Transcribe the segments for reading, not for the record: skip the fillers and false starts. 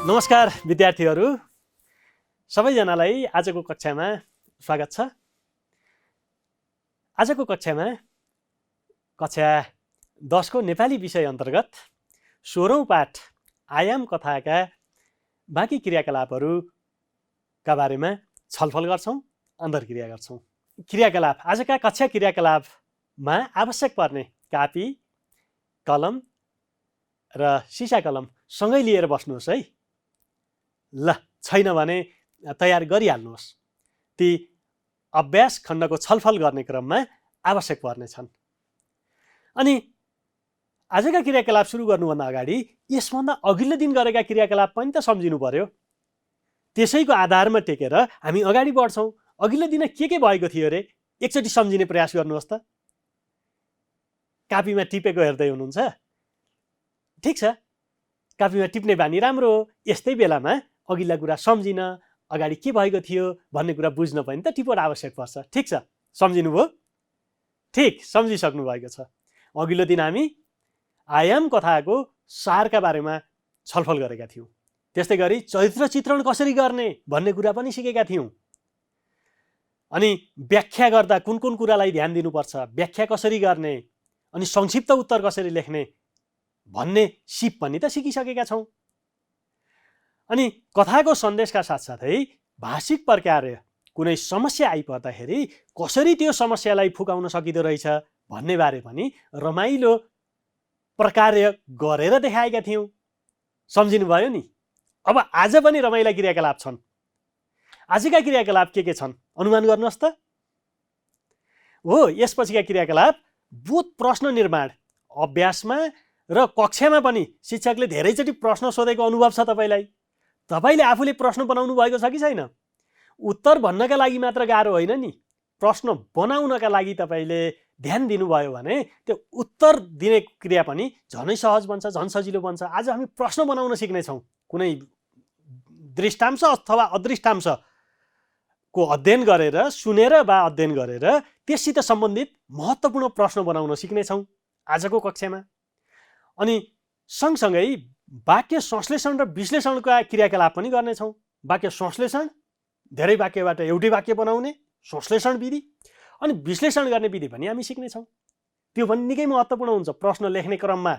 नमस्कार विद्यार्थीहरू सबैजनालाई आजको कक्षामा स्वागत छ। आजको कक्षामा कक्षा 10 को नेपाली विषय अन्तर्गत 16औं पाठ आयाम कथाका बाँकी क्रियाकलापहरूका बारेमा छलफल गर्छौं, अन्तर्क्रिया गर्छौं। क्रियाकलाप आजका कक्षा क्रियाकलापमा आवश्यक पर्ने कापी, कलम र सिसा कलम सँगै लिएर बस्नुहोस् है। ल छैन भने तयार गरिहाल्नुहोस्। ती अभ्यास खण्डको छलफल गर्ने क्रममा आवश्यक पर्नेछन्। अनि आजका क्रियाकलाप सुरु गर्नुभन्दा अगाडि यसभन्दा अघिल्लो दिन गरेका क्रियाकलाप पनि त सम्झिनु पर्यो। त्यसैको आधारमा टेकेर हामी अगाडि बढ्छौं। अघिल्लो दिन के भएको थियो रे एकचोटि सम्झिने प्रयास गर्नुहोस् त। कापीमा टिपेको हेर्दै हुनुहुन्छ? ठिक छ, कापीमा टिप्ने बानी राम्रो हो। यस्तै बेलामा अघिल्ला कुरा सम्झिन, अगाडि के भएको थियो भन्ने कुरा बुझ्न पनि त टिपोट आवश्यक पर्छ। ठिक छ, सम्झिनुभयो? ठिक, सम्झिसक्नु भएको छ। अघिल्लो दिन हामी आयाम कथाको सारका बारेमा छलफल गरेका थियौं। त्यस्तै गरी चरित्र चित्रण कसरी गर्ने भन्ने कुरा पनि सिकेका थियौं। अनि व्याख्या गर्दा कुन कुन कुरालाई ध्यान दिनुपर्छ, व्याख्या कसरी गर्ने, अनि संक्षिप्त उत्तर कसरी लेख्ने भन्ने सिप पनि त सिकिसकेका छौं। अनि कथाको सन्देशका साथसाथै भाषिक प्रकार्य कुनै समस्या आइपर्दाखेरि कसरी त्यो समस्यालाई फुकाउन सकिँदो रहेछ भन्ने बारे पनि रमाइलो प्रकार्य गरेर देखाएका थियौं। सम्झिनु भयो नि? अब आज पनि रमाइला क्रियाकलाप छन्। आजका क्रियाकलाप के छन् अनुमान गर्नुहोस् त। हो, यसपछिका क्रियाकलाप बोध प्रश्न निर्माण। अभ्यासमा र कक्षामा पनि शिक्षकले धेरैचोटि प्रश्न सोधेको अनुभव छ तपाईलाई। तपाईले आफूले प्रश्न बनाउनु भएको छ कि छैन? उत्तर भन्नका लागि मात्र गाह्रो होइन नि, प्रश्न बनाउनका लागि तपाईले ध्यान दिनुभयो भने त्यो उत्तर दिने क्रिया पनि झनै सहज बन्छ, झन सजिलो बन्छ। आज हामी प्रश्न बनाउन सिक्नेछौँ। कुनै दृष्टांश अथवा अदृष्टांशको अध्ययन गरेर, सुनेर वा अध्ययन गरेर त्यससित सम्बन्धित महत्त्वपूर्ण प्रश्न बनाउन सिक्नेछौँ आजको कक्षामा। अनि सँगसँगै वाक्य संश्लेषण र विश्लेषणका क्रियाकलाप पनि गर्नेछौँ। वाक्य संश्लेषण, धेरै वाक्यबाट एउटै वाक्य बनाउने संश्लेषण विधि, अनि विश्लेषण गर्ने विधि पनि हामी सिक्नेछौँ। त्यो पनि निकै महत्त्वपूर्ण हुन्छ। प्रश्न लेख्ने क्रममा,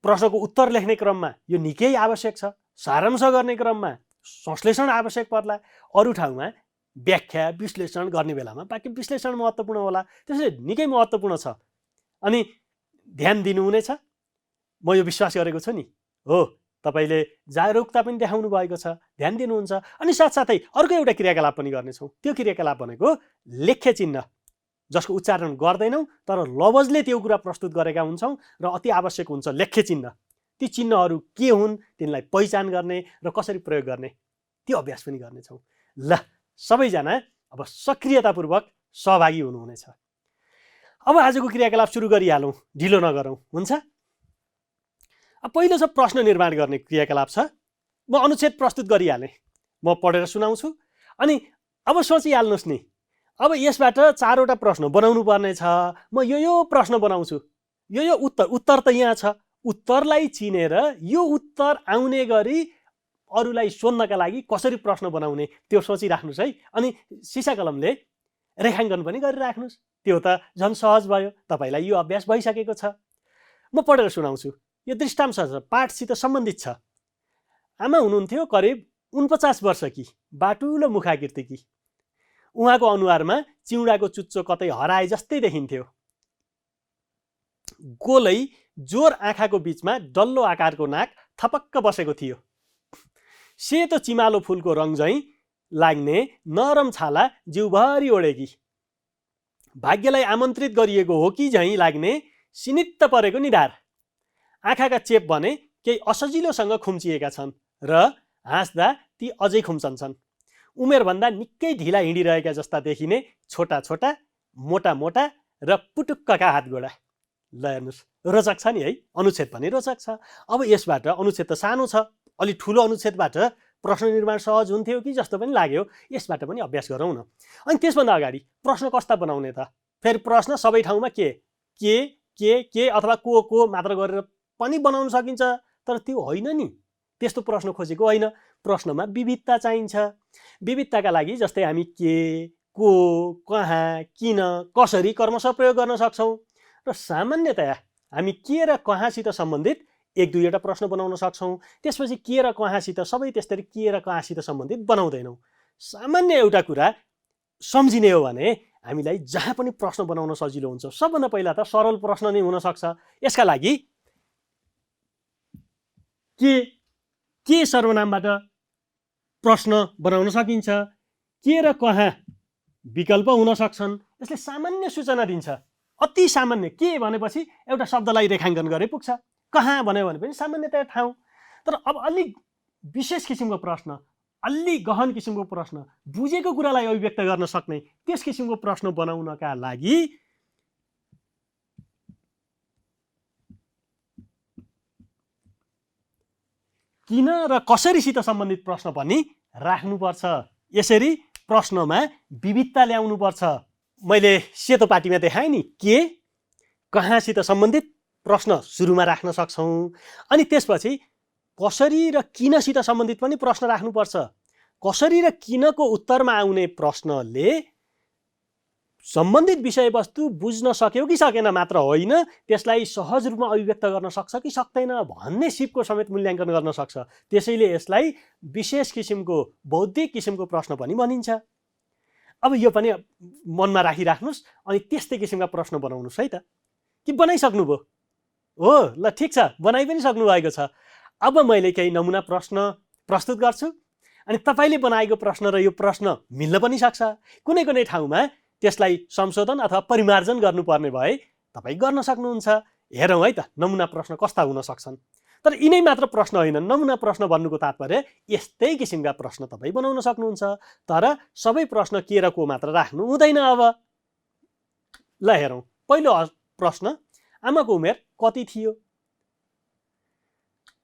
प्रश्नको उत्तर लेख्ने क्रममा यो निकै आवश्यक छ। सारांश गर्ने क्रममा संश्लेषण आवश्यक पर्ला। अरू ठाउँमा व्याख्या विश्लेषण गर्ने बेलामा वाक्य विश्लेषण महत्त्वपूर्ण होला। त्यसैले निकै महत्त्वपूर्ण छ। अनि ध्यान दिनुहुनेछ, म यो विश्वास गरेको छु नि। हो, तपाईले जागरुकता पनि देखाउनु भएको छ, ध्यान दिनुहुन्छ। अनि साथसाथै अर्को एउटा क्रियाकलाप पनि गर्नेछौँ। त्यो क्रियाकलाप भनेको लेख्य चिन्ह, जसको उच्चारण गर्दैनौँ तर लवजले त्यो कुरा प्रस्तुत गरेका हुन्छौँ र अति आवश्यक हुन्छ लेख्य चिन्ह। ती चिन्हहरू के हुन्, तिनलाई पहिचान गर्ने र कसरी प्रयोग गर्ने त्यो अभ्यास पनि गर्नेछौँ। ल, सबैजना अब सक्रियतापूर्वक सहभागी हुनुहुनेछ। अब आजको क्रियाकलाप सुरु गरिहालौँ, ढिलो नगरौँ, हुन्छ? अब पहिलो छ प्रश्न निर्माण गर्ने क्रियाकलाप छ। म अनुच्छेद प्रस्तुत गरिहालेँ, म पढेर सुनाउँछु। अनि अब सोचिहाल्नुहोस् नि, अब यसबाट 4वटा प्रश्न बनाउनु पर्ने छ। म यो प्रश्न बनाउँछु, यो उत्तर त यहाँ छ। उत्तरलाई चिनेर यो उत्तर आउने गरी अरूलाई सोध्नका लागि कसरी प्रश्न बनाउने त्यो सोचिराख्नुहोस् है। अनि सिसा कलमले रेखाङ्कन पनि गरिराख्नुहोस्। त्यो त झन् सहज भयो, तपाईँलाई यो अभ्यास भइसकेको छ। म पढेर सुनाउँछु। यो दृष्टांश छ, पाठसित सम्बन्धित छ। आमा हुनुहुन्थ्यो करिब 49 वर्षकी, बाटुलो मुखाकृतिकी। उहाँको अनुहारमा चिउडाको चुच्चो कतै हराए जस्तै देखिन्थ्यो। गोलै जोर आँखाको बीचमा डल्लो आकारको नाक थपक्क बसेको थियो। सेतो चिमालो फुलको रङ झैँ लाग्ने नरम छाला जिउभरि ओढेकी। भाग्यलाई आमन्त्रित गरिएको हो कि झैँ लाग्ने सिनित्त परेको निधार। आँखाका चेप भने केही असजिलोसँग खुम्चिएका छन् र हाँस्दा ती अझै खुम्चन्छन्। उमेरभन्दा निकै ढिला हिँडिरहेका जस्ता देखिने छोटा छोटा, मोटा मोटा र पुटुक्कका हातगोडा। ल हेर्नुहोस्, रोचक छ नि है? अनुच्छेद पनि रोचक छ। अब यसबाट अनुच्छेद त सानो छ, अलि ठुलो अनुच्छेदबाट प्रश्न निर्माण सहज हुन्थ्यो कि जस्तो पनि लाग्यो। यसबाट पनि अभ्यास गरौँ न। अनि त्यसभन्दा अगाडि प्रश्न कस्ता बनाउने त? फेरि प्रश्न सबै ठाउँमा के अथवा को मात्र गरेर पनि बनाउन सकिन्छ, तर त्यो होइन नि। त्यस्तो प्रश्न खोजेको होइन। प्रश्नमा विविधता चाहिन्छ। विविधताका लागि जस्तै हामी के, को, कहाँ, किन, कसरी क्रमशः प्रयोग गर्न सक्छौँ र सामान्यतया हामी के र कहाँसित सम्बन्धित एक दुईवटा प्रश्न बनाउन सक्छौँ। त्यसपछि के र कहाँसित सबै त्यस्तरी के र कहाँसित सम्बन्धित बनाउँदैनौँ। सामान्य एउटा कुरा सम्झिने हो भने हामीलाई जहाँ पनि प्रश्न बनाउन सजिलो हुन्छ। सबभन्दा पहिला त सरल प्रश्न नै हुनसक्छ। यसका लागि के सर्वनामबाट प्रश्न बनाउन सकिन्छ, के र कहाँ विकल्प हुन सक्छन्। यसले सामान्य सूचना दिन्छ। अति सामान्य। के भनेपछि एउटा शब्दलाई रेखाङ्कन गरे पुग्छ। कहाँ भन्यो भने पनि सामान्यतया ठाउँ। तर अब अलिक विशेष किसिमको प्रश्न, अलि गहन किसिमको प्रश्न, बुझेको कुरालाई अभिव्यक्त गर्न सक्ने त्यस किसिमको प्रश्न बनाउनका लागि किन र कसरीसित सम्बन्धित प्रश्न पनि राख्नुपर्छ। यसरी प्रश्नमा विविधता ल्याउनुपर्छ। मैले सेतो पाटीमा देखाएँ नि, के कहाँसित सम्बन्धित प्रश्न सुरुमा राख्न सक्छौँ। अनि त्यसपछि कसरी र किनसित सम्बन्धित पनि प्रश्न राख्नुपर्छ। कसरी र किनको उत्तरमा आउने प्रश्नले सम्बन्धित विषयवस्तु बुझ्न सक्यो कि सकेन मात्र होइन, त्यसलाई सहज रूपमा अभिव्यक्त गर्न सक्छ कि सक्दैन भन्ने सिपको समेत मूल्याङ्कन गर्न सक्छ। त्यसैले यसलाई विशेष किसिमको बौद्धिक किसिमको प्रश्न पनि भनिन्छ। अब यो पनि मनमा राखिराख्नुहोस् अनि त्यस्तै किसिमका प्रश्न बनाउनुहोस् है त। कि बनाइसक्नुभयो? हो, ल ठिक छ, बनाइ पनि सक्नु भएको छ। अब मैले केही नमुना प्रश्न प्रस्तुत गर्छु अनि तपाईँले बनाएको प्रश्न र यो प्रश्न मिल्न पनि सक्छ। कुनै कुनै ठाउँमा त्यसलाई संशोधन अथवा परिमार्जन गर्नुपर्ने भए तपाईँ गर्न सक्नुहुन्छ। हेरौँ है त नमुना प्रश्न कस्ता हुन सक्छन्। तर यिनै मात्र प्रश्न होइन, नमुना प्रश्न भन्नुको तात्पर्य यस्तै किसिमका प्रश्न तपाईँ बनाउन सक्नुहुन्छ। तर सबै प्रश्न के र को मात्र राख्नु हुँदैन। अब ल हेरौँ। पहिलो प्रश्न, आमाको उमेर कति थियो?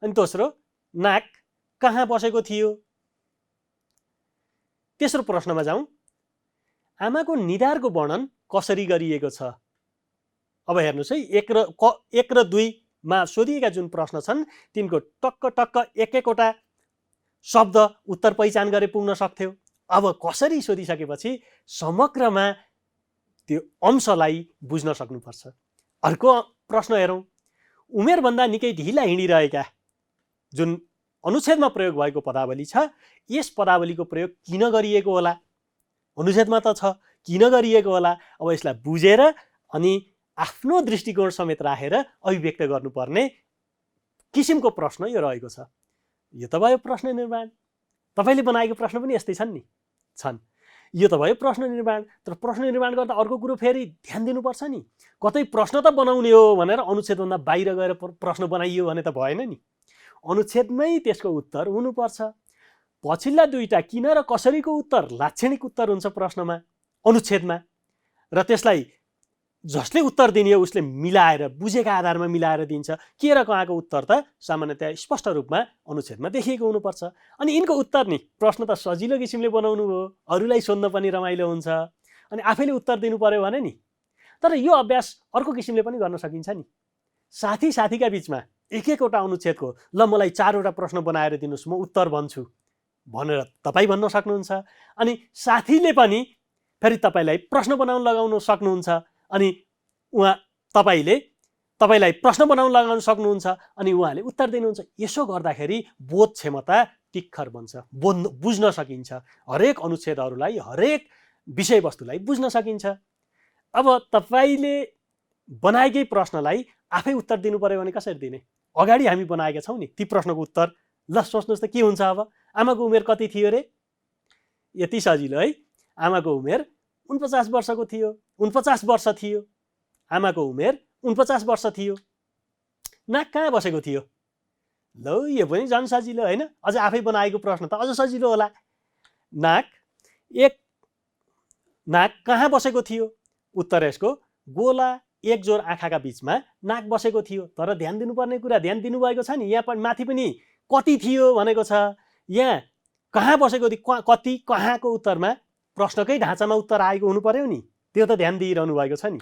अनि दोस्रो, नाक कहाँ बसेको थियो? तेस्रो प्रश्नमा जाउँ, आमाको निधारको वर्णन कसरी गरिएको छ? अब हेर्नुहोस् है, एक र दुईमा सोधिएका जुन प्रश्न छन् तिनको टक्क टक्क एक एकवटा शब्द उत्तर पहिचान गरे पुग्न सक्थ्यो। अब कसरी सोधिसकेपछि समग्रमा त्यो अंशलाई बुझ्न सक्नुपर्छ। अर्को प्रश्न हेरौँ, उमेरभन्दा निकै ढिला हिँडिरहेका जुन अनुच्छेदमा प्रयोग भएको पदावली छ, यस पदावलीको प्रयोग किन गरिएको होला? अनुच्छेदमा त छ, किन गरिएको होला? अब यसलाई बुझेर अनि आफ्नो दृष्टिकोण समेत राखेर अभिव्यक्त गर्नुपर्ने किसिमको प्रश्न यो रहेको छ। यो त भयो प्रश्न निर्माण। तपाईँले बनाएको प्रश्न पनि यस्तै छन् नि, छन्। यो त भयो प्रश्न निर्माण। तर प्रश्न निर्माण गर्दा अर्को कुरो फेरि ध्यान दिनुपर्छ नि। कतै प्रश्न त बनाउने हो भनेर अनुच्छेदभन्दा बाहिर गएर प्रश्न बनाइयो भने त भएन नि। अनुच्छेदमै त्यसको उत्तर हुनुपर्छ। पछिल्ला दुईटा किन र कसरीको उत्तर लाक्षणिक उत्तर हुन्छ प्रश्नमा, अनुच्छेदमा, र त्यसलाई जसले उत्तर दिने हो उसले मिलाएर बुझेका आधारमा मिलाएर दिन्छ। के र कहाँको उत्तर त सामान्यतया स्पष्ट रूपमा अनुच्छेदमा देखिएको हुनुपर्छ। अनि यिनको उत्तर नि प्रश्न त सजिलो किसिमले बनाउनु हो, अरूलाई सोध्न पनि रमाइलो हुन्छ, अनि आफैले उत्तर दिनु पर्यो भने नि। तर यो अभ्यास अर्को किसिमले पनि गर्न सकिन्छ नि। साथीका बिचमा एक एकवटा अनुच्छेदको ल मलाई 4वटा प्रश्न बनाएर दिनुहोस्, म उत्तर भन्छु भनेर तपाईँ भन्न सक्नुहुन्छ। अनि साथीले पनि फेरि तपाईँलाई प्रश्न बनाउन लगाउन सक्नुहुन्छ। अनि तपाईँलाई प्रश्न बनाउन लगाउन सक्नुहुन्छ अनि उहाँले उत्तर दिनुहुन्छ। यसो गर्दाखेरि बोध क्षमता तिखर बन्छ, बुझ्न सकिन्छ। हरेक अनुच्छेदहरूलाई, हरेक विषयवस्तुलाई बुझ्न सकिन्छ। अब तपाईँले बनाएकै प्रश्नलाई आफै उत्तर दिनु पर्यो भने कसरी दिने? अगाडि हामी बनाएका छौँ नि ती प्रश्नको उत्तर। ल सोच्नुहोस् त के हुन्छ अब? आमाको उमेर कति थियो रे? यति सजिलो है। आमाको उमेर 49 वर्षको थियो। 49 वर्ष थियो। आमाको उमेर 49 वर्ष थियो। नाक कहाँ बसेको थियो? ल यो पनि झन् सजिलो होइन? अझ आफै बनाएको प्रश्न त अझ सजिलो होला। नाक कहाँ बसेको थियो? उत्तर यसको गोला एक जोर आँखाका बिचमा नाक बसेको थियो। तर ध्यान दिनुपर्ने कुरा ध्यान दिनुभएको छ नि। यहाँ माथि पनि कति थियो भनेको छ। यहाँ कहाँ बसेको थियो, कति कहाँको उत्तरमा प्रश्नकै ढाँचामा उत्तर आएको हुनु पर्यो नि। त्यो त ध्यान दिइरहनु भएको छ नि।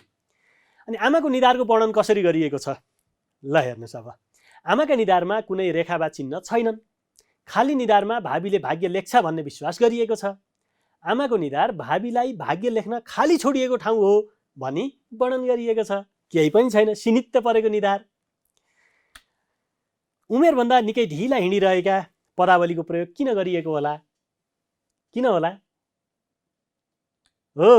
अनि आमाको निधारको वर्णन कसरी गरिएको छ? ल हेर्नुहोस् अब। आमाका निधारमा कुनै रेखा वा चिन्ह छैनन्। खाली निधारमा भावीले भाग्य लेख्छ भन्ने विश्वास गरिएको छ। आमाको निधार भावीलाई भाग्य लेख्न खाली छोडिएको ठाउँ हो भनी वर्णन गरिएको छ। केही पनि छैन, सिनित्त परेको निधार। उमेरभन्दा निकै ढिला हिँडिरहेका पदावलीको प्रयोग किन गरिएको होला? किन होला? हो,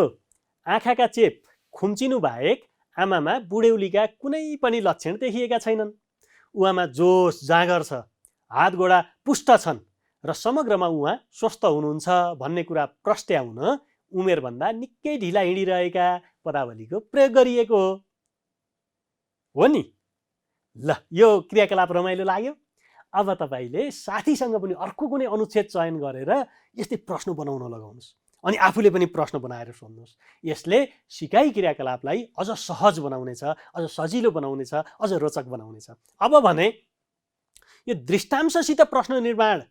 आँखाका चेप खुम्चिनु बाहेक आमामा बुढेउलीका कुनै पनि लक्षण देखिएका छैनन्। उहाँमा जोस जाँगर छ, हात गोडा पुष्ट छन् र समग्रमा उहाँ स्वस्थ हुनुहुन्छ भन्ने कुरा प्रस्ट्याउन उमेरभन्दा निकै ढिला हिँडिरहेका पदावलीको प्रयोग गरिएको हो नि। ल, यो क्रियाकलाप रमाइलो लाग्यो। अब तपाईँले साथीसँग पनि अर्को कुनै अनुच्छेद चयन गरेर यस्तै प्रश्न बनाउन लगाउनुहोस् अनि आफूले पनि प्रश्न बनाएर सोध्नुहोस्। यसले सिकाइ क्रियाकलापलाई अझ सहज बनाउनेछ, अझ सजिलो बनाउनेछ, अझ रोचक बनाउनेछ। अब भने यो दृष्टांशसित प्रश्न निर्माण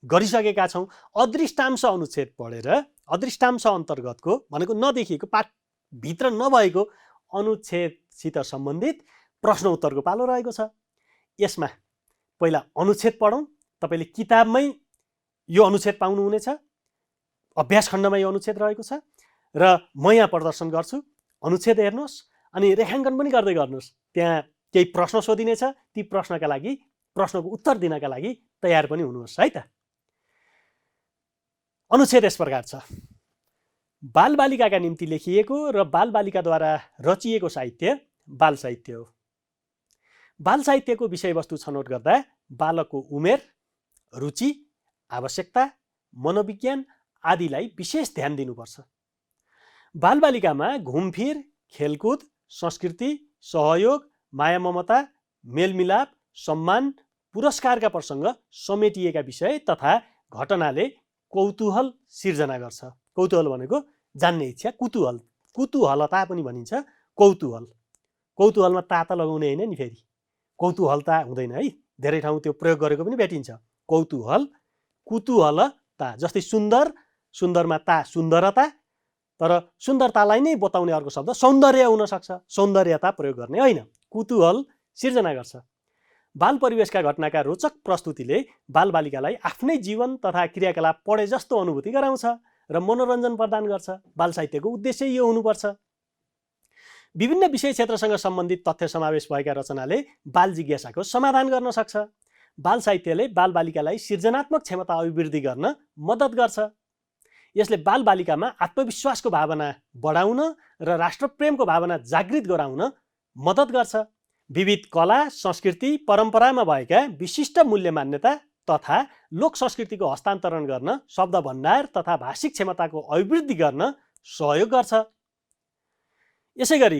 गरिसकेका छौँ। अदृष्टांश अनुच्छेद पढेर अदृष्टांश अन्तर्गतको भनेको नदेखिएको पाठभित्र नभएको अनुच्छेदसित सम्बन्धित प्रश्न उत्तरको पालो रहेको छ। यसमा पहिला अनुच्छेद पढौँ। तपाईँले किताबमै यो अनुच्छेद पाउनुहुनेछ, अभ्यास खण्डमा यो अनुच्छेद रहेको छ र म यहाँ प्रदर्शन गर्छु। अनुच्छेद हेर्नुहोस् अनि रेखाङ्कन पनि गर्दै गर्नुहोस्। त्यहाँ केही प्रश्न सोधिनेछ, ती प्रश्नको उत्तर दिनका लागि तयार पनि हुनुहोस् है त। अनुच्छेद यस प्रकार छ। बालबालिकाका निम्ति लेखिएको र बालबालिकाद्वारा रचिएको साहित्य बाल साहित्य हो। बाल साहित्यको विषयवस्तु छनौट गर्दा बालकको उमेर, रुचि, आवश्यकता, मनोविज्ञान आदिलाई विशेष ध्यान दिनुपर्छ। बालबालिकामा घुमफिर, खेलकुद, संस्कृति, सहयोग, माया ममता, मेलमिलाप, सम्मान, पुरस्कारका प्रसङ्ग समेटिएका विषय तथा घटनाले कौतूहल सिर्जना गर्छ। कौतूहल भनेको जान्ने इच्छा, कुतूहल, कुतूहलता पनि भनिन्छ। कौतूहल, कौतूहलमा ता लगाउने होइन नि, फेरि कौतूहलता हुँदैन है। धेरै ठाउँ त्यो प्रयोग गरेको पनि भेटिन्छ। कौतूहल, कुतूहलता। जस्तै सुन्दर, सुन्दरमा ता सुन्दरता, तर सुन्दरतालाई नै बताउने अर्को शब्द सौन्दर्य हुन सक्छ। सौन्दर्यता प्रयोग गर्ने होइन, कुतूहल सिर्जना गर्छ। बाल परिवेशका घटनाका रोचक प्रस्तुतिले बालबालिकालाई आफ्नै जीवन तथा क्रियाकलाप पढे जस्तो अनुभूति गराउँछ र मनोरञ्जन प्रदान गर्छ। बाल साहित्यको उद्देश्य यो हुनुपर्छ। विभिन्न विषय क्षेत्रसँग सम्बन्धित तथ्य समावेश भएका रचनाले बाल जिज्ञासाको समाधान गर्न सक्छ। बाल साहित्यले बालबालिकालाई सृजनात्मक क्षमता अभिवृद्धि गर्न मद्दत गर्छ। यसले बालबालिकामा आत्मविश्वासको भावना बढाउन र राष्ट्रप्रेमको भावना जागृत गराउन मद्दत गर्छ। विविध कला, संस्कृति, परम्परामा भएका विशिष्ट मूल्य मान्यता तथा लोक संस्कृतिको हस्तान्तरण गर्न, शब्द भण्डार तथा भाषिक क्षमताको अभिवृद्धि गर्न सहयोग गर्छ। यसै गरी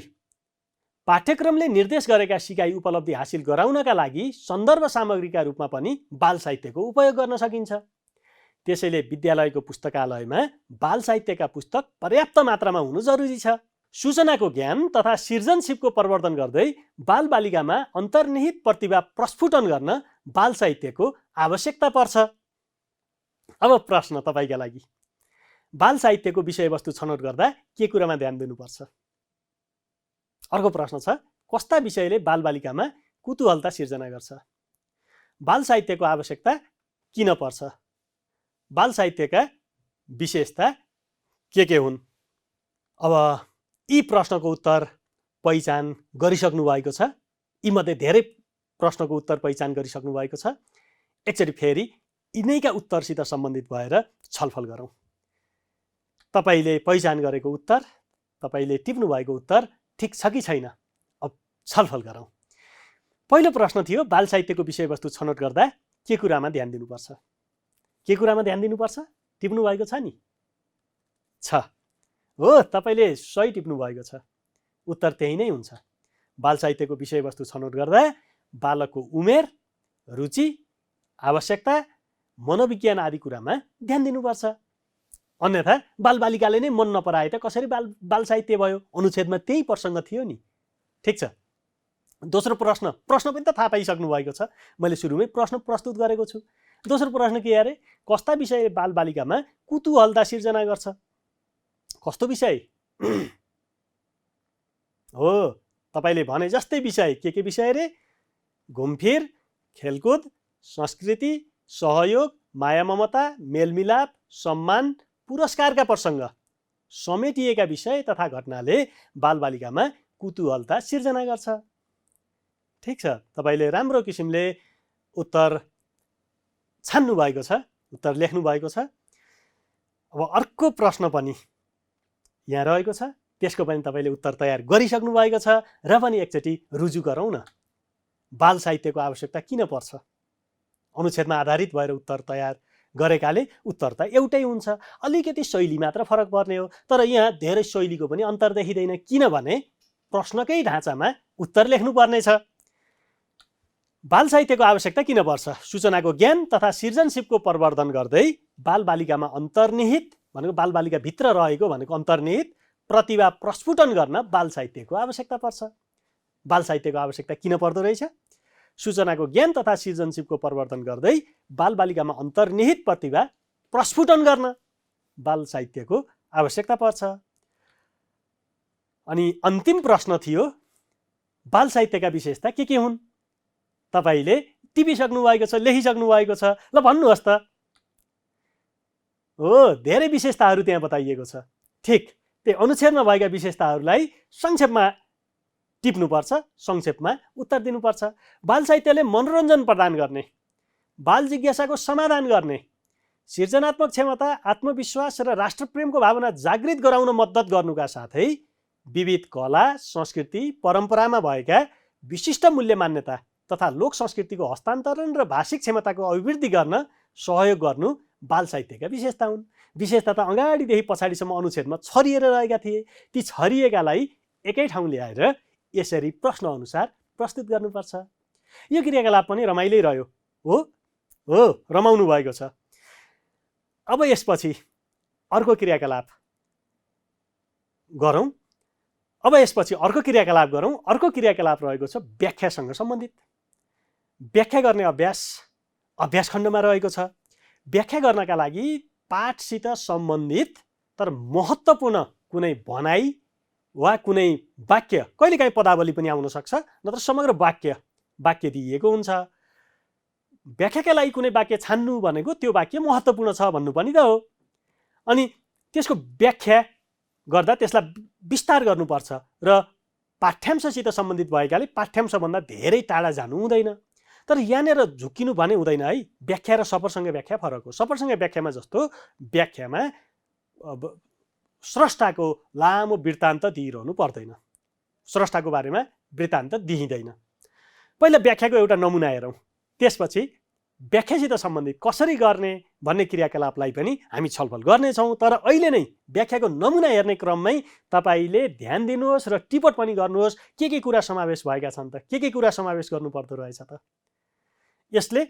पाठ्यक्रमले निर्देश गरेका सिकाइ उपलब्धि हासिल गराउनका लागि सन्दर्भ सामग्रीका रूपमा पनि बाल साहित्यको उपयोग गर्न सकिन्छ। त्यसैले विद्यालयको पुस्तकालयमा बाल साहित्यका पुस्तक पर्याप्त मात्रामा हुनु जरुरी छ। सूचनाको ज्ञान तथा सृजनशीलको प्रवर्धन गर्दै बालबालिकामा अन्तर्निहित प्रतिभा प्रस्फुटन गर्न बाल साहित्यको आवश्यकता पर्छ। अब प्रश्न तपाईँका लागि, बाल साहित्यको विषयवस्तु छनौट गर्दा के कुरामा ध्यान दिनुपर्छ? अर्को प्रश्न छ, कस्ता विषयले बालबालिकामा कुतूहलता सिर्जना गर्छ? बाल साहित्यको आवश्यकता किन पर्छ? बाल साहित्यका विशेषता के हुन्? अब यी प्रश्नको उत्तर पहिचान गरिसक्नु भएको छ। यीमध्ये धेरै प्रश्नको उत्तर पहिचान गरिसक्नु भएको छ। एकचोटि फेरि यिनैका उत्तरसित सम्बन्धित भएर छलफल गरौँ। तपाईँले पहिचान गरेको उत्तर, तपाईँले टिप्नु भएको उत्तर ठिक छ कि छैन? अब छलफल गरौँ। पहिलो प्रश्न थियो, बाल साहित्यको विषयवस्तु छनौट गर्दा के कुरामा ध्यान दिनुपर्छ? के कुरामा ध्यान दिनुपर्छ? टिप्नु भएको छ नि? छ हो, तपाईँले सही टिप्नु भएको छ। उत्तर त्यही नै हुन्छ। बाल साहित्यको विषयवस्तु छनौट गर्दा बालकको उमेर, रुचि, आवश्यकता, मनोविज्ञान आदि कुरामा ध्यान दिनुपर्छ। अन्यथा बालबालिकाले नै मन नपराए त कसरी बाल साहित्य भयो? अनुच्छेदमा त्यही प्रसङ्ग थियो नि। ठिक छ। दोस्रो प्रश्न पनि त थाहा पाइसक्नु भएको छ। मैले सुरुमै प्रश्न प्रस्तुत गरेको छु। दोस्रो प्रश्न के अरे? कस्ता विषय बालबालिकामा कुतूहलता सिर्जना गर्छ? कस्तो विषय? हो, तपाईँले भने जस्तै विषय। के विषय रे? घुमफिर, खेलकुद, संस्कृति, सहयोग, माया ममता, मेलमिलाप, सम्मान, पुरस्कारका प्रसङ्ग समेटिएका विषय तथा घटनाले बालबालिकामा कुतूहलता सिर्जना गर्छ। ठिक छ, तपाईँले राम्रो किसिमले उत्तर छान्नु भएको छ, उत्तर लेख्नु भएको छ। अब अर्को प्रश्न पनि यहाँ रहेको छ, त्यसको पनि तपाईँले उत्तर तयार गरिसक्नु भएको छ र पनि एकचोटि रुजु गरौँ न। बाल साहित्यको आवश्यकता किन पर्छ? अनुच्छेदमा आधारित भएर उत्तर तयार गरेकाले उत्तर त एउटै हुन्छ, अलिकति शैली मात्र फरक पर्ने हो। तर यहाँ धेरै शैलीको पनि अन्तर देखिँदैन, किनभने प्रश्नकै ढाँचामा उत्तर लेख्नुपर्ने छ। बाल साहित्यको आवश्यकता किन पर्छ? सूचनाको ज्ञान तथा सृजनशीलको प्रवर्धन गर्दै बालबालिकामा अन्तर्निहित भनेको बालबालिकाभित्र रहेको भनेको अन्तर्निहित प्रतिभा प्रस्फुटन गर्न बाल साहित्यको आवश्यकता पर्छ। बाल साहित्यको आवश्यकता किन पर्दो रहेछ? सूचनाको ज्ञान तथा सृजनशीलको प्रवर्धन गर्दै बालबालिकामा अन्तर्निहित प्रतिभा प्रस्फुटन गर्न बाल साहित्यको आवश्यकता पर्छ। अनि अन्तिम प्रश्न थियो, बाल साहित्यका विशेषता के हुन्? तपाईँले टिपिसक्नु भएको छ, लेखिसक्नु भएको छ, ल भन्नुहोस् त। हो, धेरै विशेषताहरू त्यहाँ बताइएको छ। ठिक, त्यही अनुच्छेदमा भएका विशेषताहरूलाई संक्षेपमा टिप्नुपर्छ, संक्षेपमा उत्तर दिनुपर्छ। बाल साहित्यले मनोरञ्जन प्रदान गर्ने, बाल जिज्ञासाको समाधान गर्ने, सृजनात्मक क्षमता, आत्मविश्वास र राष्ट्रप्रेमको भावना जागृत गराउन मद्दत गर्नुका साथै विविध कला, संस्कृति, परम्परामा भएका विशिष्ट मूल्य मान्यता तथा लोक संस्कृतिको हस्तान्तरण र भाषिक क्षमताको अभिवृद्धि गर्न सहयोग गर्नु बाल साहित्यका विशेषता हुन्। विशेषता त अगाडिदेखि पछाडिसम्म अनुच्छेदमा छरिएर रहेका थिए। ती छरिएकालाई एकै ठाउँ ल्याएर यसरी प्रश्न अनुसार प्रस्तुत गर्नुपर्छ। यो क्रियाकलाप पनि रमाइलै रह्यो। हो, रमाउनु भएको छ। अब यसपछि अर्को क्रियाकलाप गरौँ। अर्को क्रियाकलाप रहेको छ व्याख्यासँग सम्बन्धित। व्याख्या गर्ने अभ्यास खण्डमा रहेको छ। व्याख्या गर्नका लागि पाठसित सम्बन्धित तर महत्त्वपूर्ण कुनै भनाइ वा कुनै वाक्य, कहिलेकाहीँ पदावली पनि आउन सक्छ, नत्र समग्र वाक्य दिइएको हुन्छ। व्याख्याका लागि कुनै वाक्य छान्नु भनेको त्यो वाक्य महत्त्वपूर्ण छ भन्नु पनि त हो। अनि त्यसको व्याख्या गर्दा त्यसलाई विस्तार गर्नुपर्छ र पाठ्यांशसित सम्बन्धित भएकाले पाठ्यांशभन्दा धेरै टाढा जानु हुँदैन। तर यहाँनिर झुक्किनु भने हुँदैन है। व्याख्या र सफरसँग व्याख्या फरक हो। सफरसँग व्याख्यामा जस्तो व्याख्यामा स्रष्टाको लामो वृत्तान्त दिइरहनु पर्दैन, स्रष्टाको बारेमा वृत्तान्त दिइँदैन। पहिला व्याख्याको एउटा नमुना हेरौँ, त्यसपछि व्याख्यासित सम्बन्धित कसरी गर्ने भन्ने क्रियाकलापलाई पनि हामी छलफल गर्नेछौँ। तर अहिले नै व्याख्याको नमुना हेर्ने क्रममै तपाईँले ध्यान दिनुहोस् र टिप्पण पनि गर्नुहोस्, के कुरा समावेश भएका छन् त, के कुरा समावेश गर्नुपर्दो रहेछ त। यसले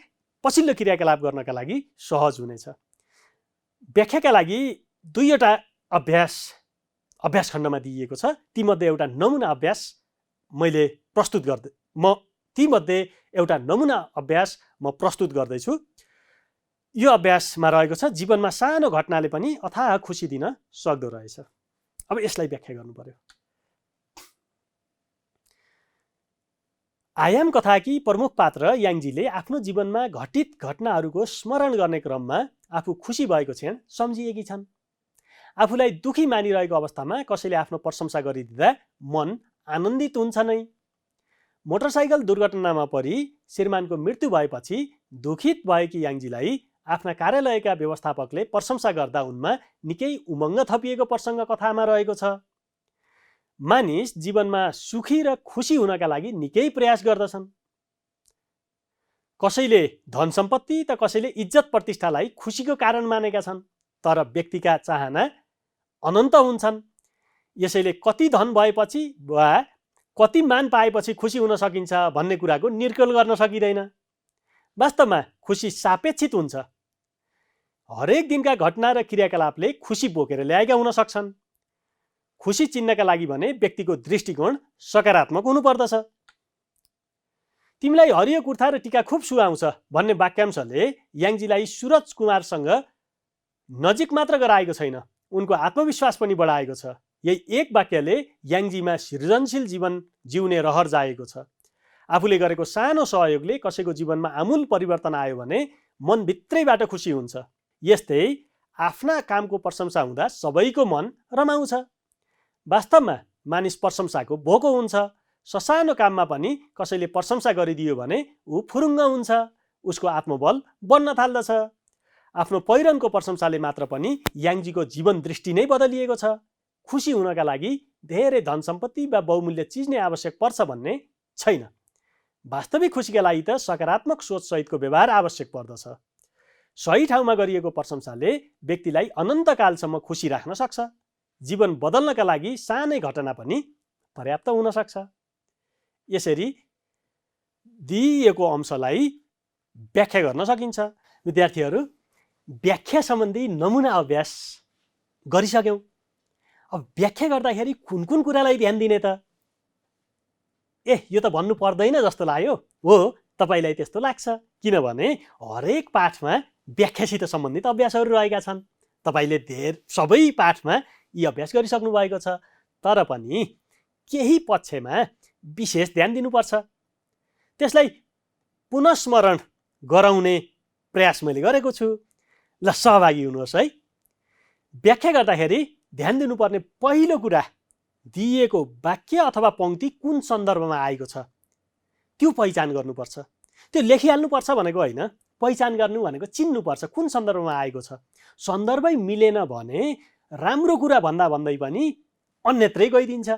पछिल्लो क्रियाकलाप गर्नका लागि सहज हुनेछ। व्याख्याका लागि दुईवटा अभ्यास खण्डमा दिइएको छ। तीमध्ये एउटा नमुना अभ्यास म प्रस्तुत गर्दैछु। यो अभ्यासमा रहेको छ, जीवनमा सानो घटनाले पनि अथाह खुसी दिन सक्दो रहेछ। अब यसलाई व्याख्या गर्नु पर्यो। आयाम कथाकी प्रमुख पात्र याङजीले आफ्नो जीवनमा घटित घटनाहरूको स्मरण गर्ने क्रममा आफू खुसी भएको क्षण सम्झिएकी छन्। आफूलाई दुखी मानिरहेको अवस्थामा कसैले आफ्नो प्रशंसा गरिदिँदा मन आनन्दित हुन्छ नै। मोटरसाइकल दुर्घटनामा परि श्रीमानको मृत्यु भएपछि दुखित भएकी याङजीलाई आफ्ना कार्यालयका व्यवस्थापकले प्रशंसा गर्दा उनमा निकै उमङ्ग थपिएको प्रसङ्ग कथामा रहेको छ। मानिस जीवनमा सुखी र खुसी हुनका लागि निकै प्रयास गर्दछन्। कसैले धन सम्पत्ति त कसैले इज्जत प्रतिष्ठालाई खुसीको कारण मानेका छन्। तर व्यक्तिका चाहना अनन्त हुन्छन्। यसैले कति धन भएपछि वा कति मान पाएपछि खुसी हुन सकिन्छ भन्ने कुराको निर्कल गर्न सकिँदैन। वास्तवमा खुसी सापेक्षित हुन्छ। हरेक दिनका घटना र क्रियाकलापले खुसी बोकेर ल्याएका हुन सक्छन्। खुसी चिन्नका लागि भने व्यक्तिको दृष्टिकोण सकारात्मक हुनुपर्दछ। तिमीलाई हरियो कुर्ता र टीका खुब सुहाउँछ भन्ने वाक्यांशले याङजीलाई सूरज कुमारसँग नजिक मात्र गराएको छैन, उनको आत्मविश्वास पनि बढाएको छ। यही एक वाक्यले याङजीमा सृजनशील जीवन जिउने रहर जागेको छ। आफूले गरेको सानो सहयोगले कसैको जीवनमा आमूल परिवर्तन आयो भने मनभित्रैबाट खुसी हुन्छ। यस्तै आफ्ना कामको प्रशंसा हुँदा सबैको मन रमाउँछ। वास्तवमा मानिस प्रशंसाको भोको हुन्छ। ससानो काममा पनि कसैले प्रशंसा गरिदियो भने ऊ फुरुङ्ग हुन्छ, उसको आत्मबल बढ्न थाल्दछ। आफ्नो पहिरनको प्रशंसाले मात्र पनि याङजीको जीवन दृष्टि नै बदलिएको छ। खुसी हुनका लागि धेरै धन सम्पत्ति वा बहुमूल्य चिज नै आवश्यक पर्छ भन्ने छैन। वास्तविक खुसीका लागि त सकारात्मक सोचसहितको व्यवहार आवश्यक पर्दछ। सही ठाउँमा गरिएको प्रशंसाले व्यक्तिलाई अनन्तकालसम्म खुसी राख्न सक्छ। जीवन बदल्नका लागि सानै घटना पनि पर्याप्त हुन सक्छ। यसरी दिइएको अंशलाई व्याख्या गर्न सकिन्छ। विद्यार्थीहरू, व्याख्या सम्बन्धी नमुना अभ्यास गरिसक्यौँ। अब व्याख्या गर्दाखेरि कुन कुन कुरालाई ध्यान दिने त? यो त भन्नु पर्दैन जस्तो लाग्यो। हो, तपाईँलाई त्यस्तो लाग्छ, किनभने हरेक पाठमा व्याख्यासित सम्बन्धित अभ्यासहरू रहेका छन्। तपाईँले सबै पाठमा यी अभ्यास गरिसक्नु भएको छ। तर पनि केही पक्षमा विशेष ध्यान दिनुपर्छ। त्यसलाई पुनस्मरण गराउने प्रयास मैले गरेको छु। ल, सहभागी हुनुहोस् है। व्याख्या गर्दाखेरि ध्यान दिनुपर्ने पहिलो कुरा, दिएको वाक्य अथवा पंक्ति कुन सन्दर्भमा आएको छ त्यो पहिचान गर्नुपर्छ। त्यो लेखिहाल्नुपर्छ भनेको होइन, पहिचान गर्नु भनेको चिन्नुपर्छ कुन सन्दर्भमा आएको छ। सन्दर्भै मिलेन भने राम्रो कुरा भन्दा भन्दै पनि अन्यत्रै गइदिन्छ,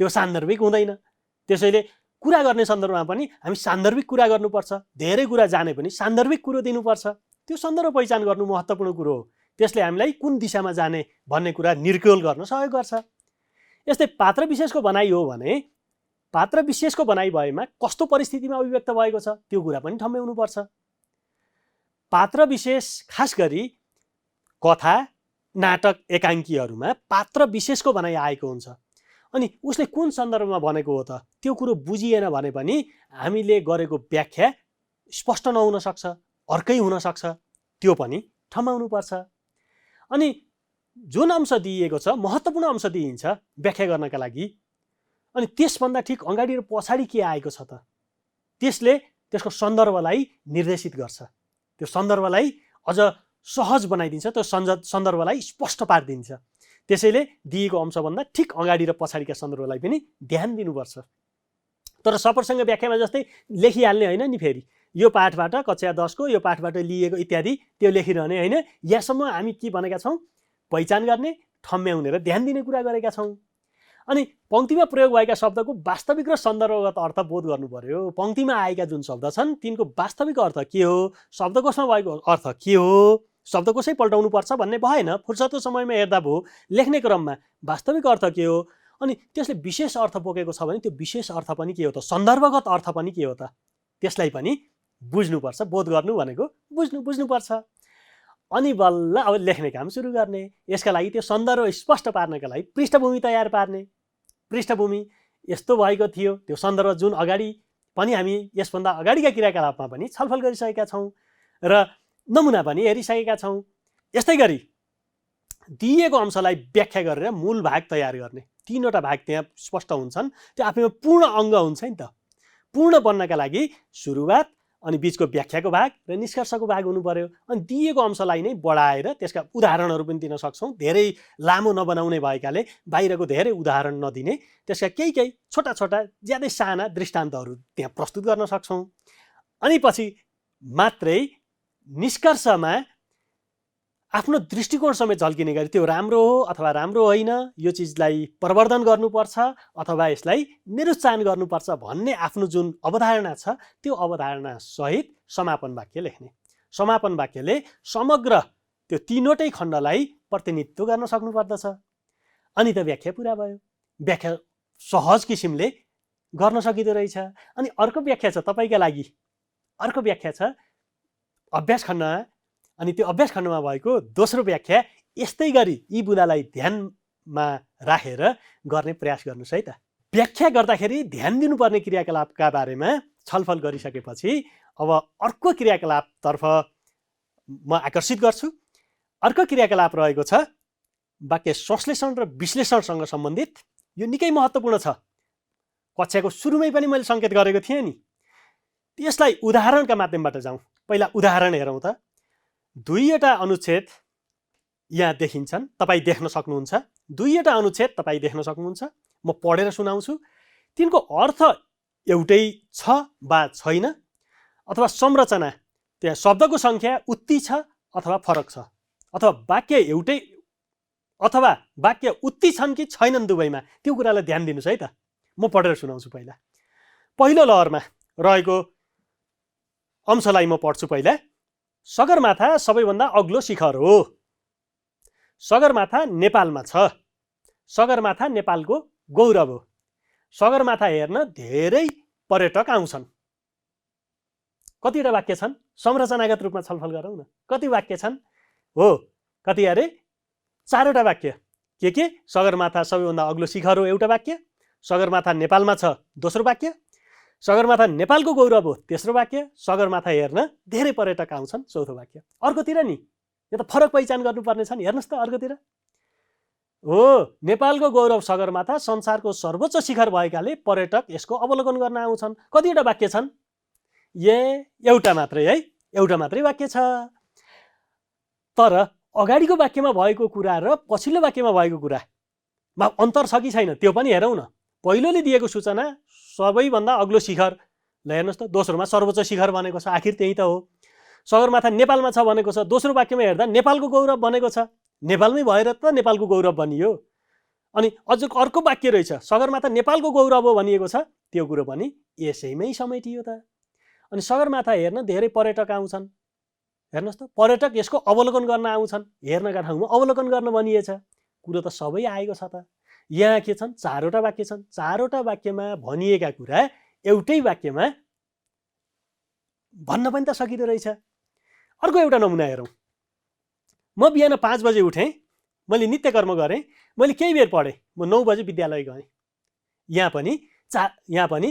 त्यो सान्दर्भिक हुँदैन। त्यसैले कुरा गर्ने सन्दर्भमा पनि हामी सान्दर्भिक कुरा गर्नुपर्छ। धेरै कुरा जाने पनि सान्दर्भिक कुरो दिनुपर्छ। त्यो सन्दर्भ पहिचान गर्नु महत्त्वपूर्ण कुरो हो। त्यसले हामीलाई कुन दिशामा जाने भन्ने कुरा निर्क्योल गर्न सहयोग गर्छ। यस्तै पात्र विशेषको भनाइ हो भने पात्र विशेषको भनाइ भएमा कस्तो परिस्थितिमा अभिव्यक्त भएको छ त्यो कुरा पनि ठम्ब्याउनुपर्छ। पात्र विशेष खास गरी कथा, नाटक, एकाङ्कीहरूमा पात्र विशेषको भनाइ आएको हुन्छ। अनि उसले कुन सन्दर्भमा भनेको हो त त्यो कुरो बुझिएन भने पनि हामीले गरेको व्याख्या स्पष्ट नहुन सक्छ, अर्कै हुन सक्छ। त्यो पनि ठम्ब्याउनुपर्छ। अनि जुन अंश दिइएको छ, महत्त्वपूर्ण अंश दिइन्छ व्याख्या गर्नका लागि, अनि त्यसभन्दा ठिक अगाडि र पछाडि के आएको छ त त्यसले त्यसको सन्दर्भलाई निर्देशित गर्छ। त्यो सन्दर्भलाई अझ सहज बनाइदिन्छ, त्यो सन्दर्भलाई स्पष्ट पारिदिन्छ। त्यसैले दिएको अंशभन्दा ठिक अगाडि र पछाडिका सन्दर्भलाई पनि ध्यान दिनुपर्छ। तर सप्रसङ्ग व्याख्यामा जस्तै लेखिहाल्ने होइन नि। फेरि यो पाठबाट, कक्षा 10 को यो पाठबाट लिएको इत्यादि त्यो लेखिरहने होइन। यहाँसम्म हामी के भनेका छौँ? पहिचान गर्ने, ठम्ब्याउने र ध्यान दिने कुरा गरेका छौँ। अनि पंक्तिमा प्रयोग भएका शब्दको वास्तविक र सन्दर्भगत अर्थ बोध गर्नु पर्यो। पंक्तिमा आएका जुन शब्द छन् तिनको वास्तविक अर्थ के हो, शब्दकोशमा भएको अर्थ के हो, शब्दकोशै पल्टाउनु पर्छ भन्ने भएन। फुर्सदको समयमा हेर्दा भयो, लेख्ने क्रममा वास्तविक अर्थ के हो, अनि त्यसले विशेष अर्थ बोकेको छ भने त्यो विशेष अर्थ पनि के हो त, सन्दर्भगत अर्थ पनि के हो त, त्यसलाई पनि बुझ्नुपर्छ। बोध गर्नु भनेको बुझ्नुपर्छ। अनि बल्ल अब लेख्ने काम सुरु गर्ने। यसका लागि त्यो सन्दर्भ स्पष्ट पार्नका लागि पृष्ठभूमि तयार पार्ने। पृष्ठभूमि यस्तो भएको थियो, त्यो सन्दर्भ जुन अगाडि पनि हामी यसभन्दा अगाडिका क्रियाकलापमा पनि छलफल गरिसकेका छौँ र नमुना पनि हेरिसकेका छौँ। यस्तै गरी दिइएको अंशलाई व्याख्या गरेर मूल भाग तयार गर्ने। 3वटा भाग त्यहाँ स्पष्ट हुन्छन्। त्यो आफैमा पूर्ण अङ्ग हुन्छ नि त। पूर्ण बन्नका लागि सुरुवात, अनि बीचको व्याख्याको भाग र निष्कर्षको भाग हुनु पर्यो। अनि दिएको अंशलाई नै बढाएर त्यसका उदाहरणहरू पनि दिन सक्छौँ। धेरै लामो नबनाउने भएकाले बाहिरको धेरै उदाहरण नदिने, त्यसका केही छोटा छोटा ज्यादै साना दृष्टान्तहरू त्यहाँ प्रस्तुत गर्न सक्छौँ। अनि पछि मात्रै निष्कर्षमा आफ्नो दृष्टिकोण समेत झल्किने गरी त्यो राम्रो हो अथवा राम्रो होइन, यो चिजलाई प्रवर्धन गर्नुपर्छ अथवा यसलाई निरुत्साहन गर्नुपर्छ भन्ने आफ्नो जुन अवधारणा छ त्यो अवधारणा सहित समापन वाक्य लेख्ने। समापन वाक्यले समग्र त्यो 3वटै खण्डलाई प्रतिनिधित्व गर्न सक्नुपर्दछ। अनि त व्याख्या पुरा भयो। व्याख्या सहज किसिमले गर्न सकिँदो रहेछ। अनि अर्को व्याख्या छ तपाईँका लागि, अर्को व्याख्या छ अभ्यास खण्डमा। अनि त्यो अभ्यास खण्डमा भएको दोस्रो व्याख्या यस्तै गरी यी बुँदालाई ध्यानमा राखेर गर्ने प्रयास गर्नुहोस् है त। व्याख्या गर्दाखेरि ध्यान दिनुपर्ने क्रियाकलापका बारेमा छलफल गरिसकेपछि अब अर्को क्रियाकलापतर्फ म आकर्षित गर्छु। अर्को क्रियाकलाप रहेको छ वाक्य संश्लेषण र विश्लेषणसँग सम्बन्धित। यो निकै महत्त्वपूर्ण छ। कक्षाको सुरुमै पनि मैले सङ्केत गरेको थिएँ नि। यसलाई उदाहरणका माध्यमबाट जाउँ। पहिला उदाहरण हेरौँ त। दुईवटा अनुच्छेद यहाँ देखिन्छन्, तपाईँ देख्न सक्नुहुन्छ। दुईवटा अनुच्छेद तपाईँ देख्न सक्नुहुन्छ। म पढेर सुनाउँछु। तिनको अर्थ एउटै छ वा छैन, अथवा संरचना, त्यहाँ शब्दको सङ्ख्या उति छ अथवा फरक छ, अथवा वाक्य एउटै अथवा वाक्य उति छन् कि छैनन् दुवैमा, त्यो कुरालाई ध्यान दिनुहोस् है त। म पढेर सुनाउँछु। पहिलो लहरमा रहेको अंशलाई म पढ्छु। पहिला, सगरमाथा सबैभन्दा अग्लो शिखर हो। सगरमाथा नेपालमा छ। सगरमाथा नेपालको गौरव हो। सगरमाथा हेर्न धेरै पर्यटक आउँछन्। कतिवटा वाक्य छन्? संरचनागत रूपमा छलफल गरौँ न। कति वाक्य छन्? हो, कति अरे? 4वटा वाक्य। के? सगरमाथा सबैभन्दा अग्लो शिखर हो एउटा वाक्य। सगरमाथा नेपालमा छ दोस्रो वाक्य। सगरमाथा नेपालको गौरव हो तेस्रो वाक्य। सगरमाथा हेर्न धेरै पर्यटक आउँछन् चौथो वाक्य। अर्कोतिर नि, यो त फरक पहिचान गर्नुपर्ने छ नि। हेर्नुहोस् त अर्कोतिर। हो, नेपालको गौरव सगरमाथा संसारको सर्वोच्च शिखर भएकाले पर्यटक यसको अवलोकन गर्न आउँछन्। कतिवटा वाक्य छन्? एउटा मात्रै है, एउटा मात्रै वाक्य छ। तर अगाडिको वाक्यमा भएको कुरा र पछिल्लो वाक्यमा भएको कुरामा अन्तर छ कि छैन त्यो पनि हेरौँ न। पहिलोले दिएको सूचना सबैभन्दा अग्लो शिखर, ल हेर्नुहोस् त, दोस्रोमा सर्वोच्च शिखर भनेको छ। आखिर त्यही त हो। सगरमाथा नेपालमा छ भनेको छ, दोस्रो वाक्यमा हेर्दा नेपालको गौरव भनेको छ। नेपालमै भएर त नेपालको गौरव बनियो। अनि अझ अर्को वाक्य रहेछ, सगरमाथा नेपालको गौरव हो भनिएको छ, त्यो कुरो पनि यसैमै समेटियो त। अनि सगरमाथा हेर्न धेरै पर्यटक आउँछन्। हेर्नुहोस् त, पर्यटक यसको अवलोकन गर्न आउँछन्। हेर्नका ठाउँमा अवलोकन गर्न भनिएछ। कुरो त सबै आएको छ त। यहाँ के छन्? 4वटा वाक्य छन्। 4वटा वाक्यमा भनिएका कुरा एउटै वाक्यमा भन्न पनि त सकिँदो रहेछ। अर्को एउटा नमुना हेरौँ। म बिहान 5 बजे उठेँ। मैले नित्य कर्म गरेँ। मैले केही बेर पढेँ। म 9 बजे विद्यालय गएँ। यहाँ पनि